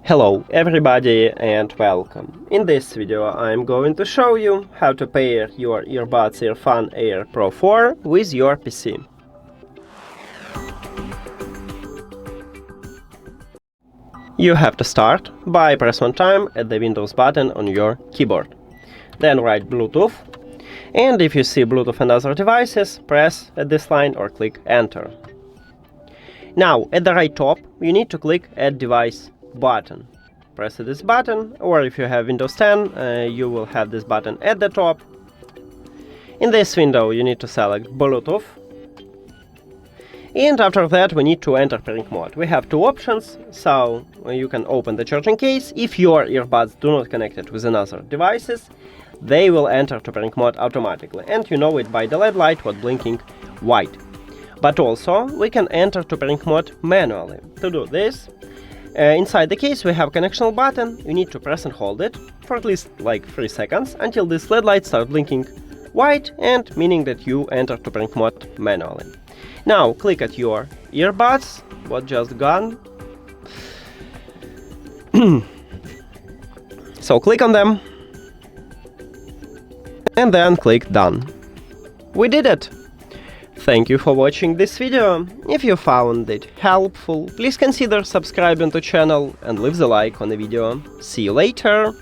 Hello everybody and welcome. In this video I'm going to show you how to pair your Earbuds EARFUN Air Pro 4 with your PC. You have to start by press one time at the Windows button on your keyboard. Then write Bluetooth, and if you see Bluetooth and other devices, press at this line or click Enter. Now at the right top you need to click Add Device button. Press this button, or if you have Windows 10, you will have this button at the top. In this window you need to select Bluetooth, and after that we need to enter pairing mode. We have two options, so you can open the charging case. If your earbuds do not connect it with another devices, they will enter to pairing mode automatically, and you know it by the LED light what blinking white. But also we can enter to pairing mode manually. To do this, inside the case we have connection button. You need to press and hold it for at least like 3 seconds until this LED light starts blinking white, and meaning that you enter to pairing mode manually. Now click at your earbuds, what just gone. So click on them and then click done. We did it! Thank you for watching this video. If you found it helpful, please consider subscribing to the channel and leave the like on the video. See you later!